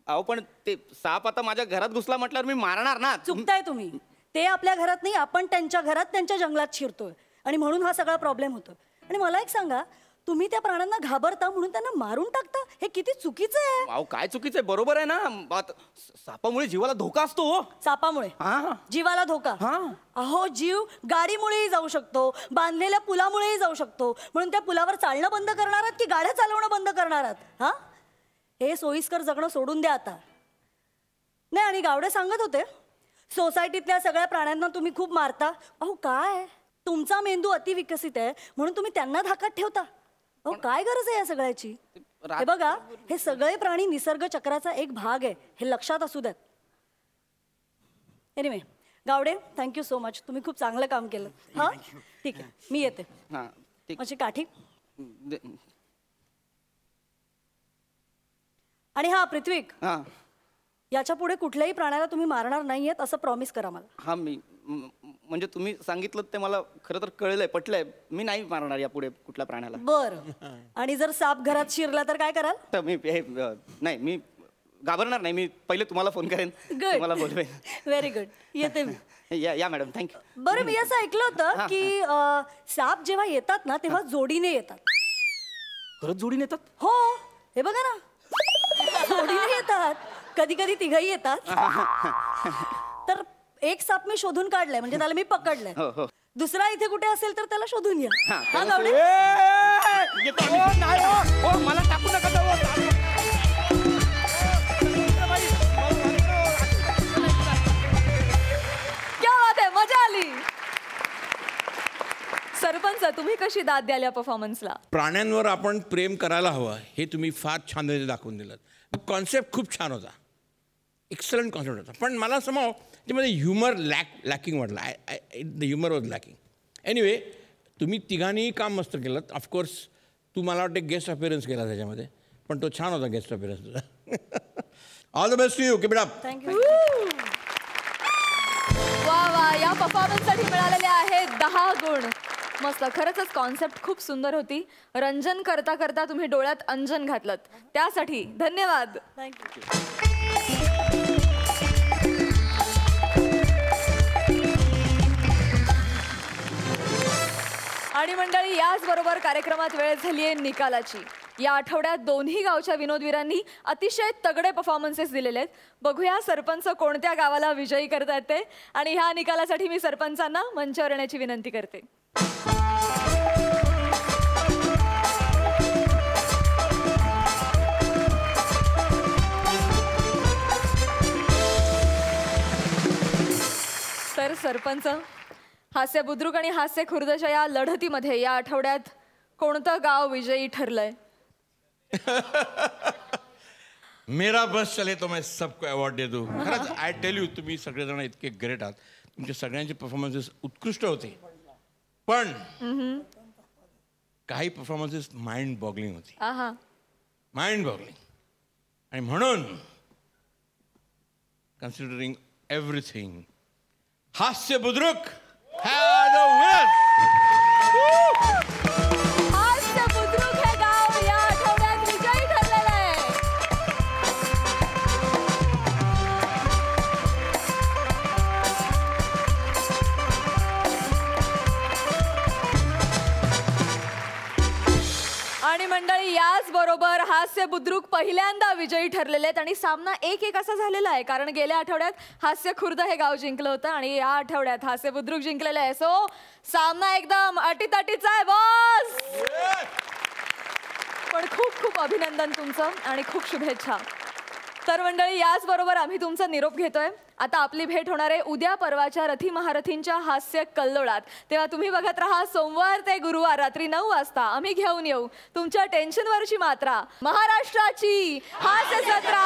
अहो पण ते साप आता माझ्या घरात घुसला म्हटल्यावर मी मारणार ना. चुकताय तुम्ही. ते आपल्या घरात नाही, आपण त्यांच्या घरात, त्यांच्या जंगलात शिरतोय, आणि म्हणून हा सगळा प्रॉब्लेम होतो. आणि मला एक सांगा, तुम्ही त्या प्राण्यांना घाबरता म्हणून त्यांना मारून टाकता, हे किती चुकीचं आहे. अहो काय चुकीचं आहे. बरोबर आहे ना. सापामुळे जीवाला धोका असतो. सापामुळे हा जीवाला धोका. अहो, जीव गाडीमुळेही जाऊ शकतो, बांधलेल्या पुलामुळेही जाऊ शकतो. म्हणून त्या पुलावर चालणं बंद करणार आहात की गाड्या चालवणं बंद करणार आहात. हा, हे सोयीस्कर जगणं सोडून द्या आता. नाही, आणि गावडे सांगत होते, सोसायटीतल्या सगळ्या प्राण्यांना तुम्ही खूप मारता. अहो काय, तुमचा मेंदू अतिविकसित आहे म्हणून तुम्ही त्यांना धाकात ठेवता. अहो काय गरज आहे या सगळ्याची. हे बघा, हे सगळे प्राणी निसर्ग चक्राचा एक भाग आहे, हे लक्षात असू द्यात. Anyway, Gawade, thank you so much. तुम्ही खूप चांगलं काम केलं. हा, ठीक आहे, मी येते. माझी काठी. आणि हा पृथ्वी, याच्या पुढे कुठल्याही प्राण्याला तुम्ही मारणार नाहीयेत असं प्रॉमिस करा मला. हा, मी म्हणजे तुम्ही सांगितलं ते मला खरं तर कळलंय, पटलंय. मी नाही मारणार यापुढे कुठल्या प्राण्याला. बरं, आणि जर साप घरात शिरला तर काय कराल. तर मी नाही, मी घाबरणार नाही. मी पहिले तुम्हाला फोन करेन, तुम्हाला बोलवेन. व्हेरी गुड, येते मी. या मॅडम, थँक्यू. बरं, मी असं ऐकलं होतं की साप जेव्हा येतात ना तेव्हा जोडीने येतात. खरंच जोडीने येतात. हो, हे बघा ना, जोडीने येतात. कधी कधी तिघही येतात. तर एक साप मी शोधून काढलाय, म्हणजे त्याला मी पकडलंय. दुसरा इथे कुठे असेल तर त्याला शोधून या. हा गावडे, मला टाकू नका जाऊ. क्या बात आहे, मजा आली. सरपंच, तुम्ही कशी दाद द्याल या परफॉर्मन्सला. प्राण्यांवर आपण प्रेम करायला हवं हे तुम्ही फार छान रीती दाखवून दिलं. कॉन्सेप्ट खूप छान होता, एक्सलंट कॉन्सेप्ट होता. पण मला समजावं त्यामध्ये ह्युमर लॅकिंग वाटलं. The humour was lacking. Anyway, तुम्ही तिघांनीही काम मस्त केलं. ऑफकोर्स तू मला वाटतं गेस्ट अपीअरन्स केला त्याच्यामध्ये, पण तो छान होता गेस्ट अपीअरन्स तुझा. All the best to you. Keep it up. Thank you. वा वा, या परफॉर्मन्ससाठी मिळालेले आहेत 10 गुण. मस्त, खरंच कॉन्सेप्ट खूप सुंदर होती. रंजन करता करता तुम्ही डोळ्यात अंजन घातलं, त्यासाठी धन्यवाद. थँक्यू. आणि मंडळी, याचबरोबर कार्यक्रमात वेळ झाली आहे निकालाची. या आठवड्यात दोन्ही गावच्या विनोदवीरांनी अतिशय तगडे परफॉर्मन्सेस दिलेले आहेत. बघूया सरपंच कोणत्या गावाला विजयी करता येते. आणि ह्या निकालासाठी मी सरपंचांना मंचावर येण्याची विनंती करते. तर सरपंच, हास्य बुद्रुक आणि हास्य खुर्दच्या या लढतीमध्ये या आठवड्यात कोणतं गाव विजयी ठरलंय. मेरा बस चले तो मैं सबको अवॉर्ड दे दूं. खरंच आय टेल यू, तुम्ही सगळेजण इतके ग्रेट आहात. तुमचे सगळ्यांचे परफॉर्मन्सेस उत्कृष्ट होते, पण काही परफॉर्मन्सेस माइंड बॉगलिंग होती. Mind boggling. आणि म्हणून कन्सिडरिंग everything. हास्य बुद्रुक has a winner. हास्य बुद्रुक हे गाव या आठवड्यात विजयी ठरलेलं आहे. आणि मंडळी याच बरोबर हास्य बुद्रुक पहिल्यांदा विजयी ठरलेले आहेत आणि सामना 1-1 असा झालेला आहे, कारण गेल्या आठवड्यात हास्य खुर्द हे गाव जिंकलं होतं आणि या आठवड्यात हास्य बुद्रुक जिंकलेलं आहे. सो सामना एकदम अटीतटीचा आहे बॉस. पण खूप खूप अभिनंदन तुमचं आणि खूप शुभेच्छा. तर मंडळी याच बरोबर आम्ही तुमचा निरोप घेतोय. आता आपली भेट होणार आहे उद्या परवाच्या रथी महारथींच्या हास्य कल्लोळात. तेव्हा तुम्ही बघत राहा सोमवार ते गुरुवार रात्री 9 वाजता आम्ही घेऊन येऊ तुमच्या टेन्शनवरची मात्रा, महाराष्ट्राची हास्य जत्रा.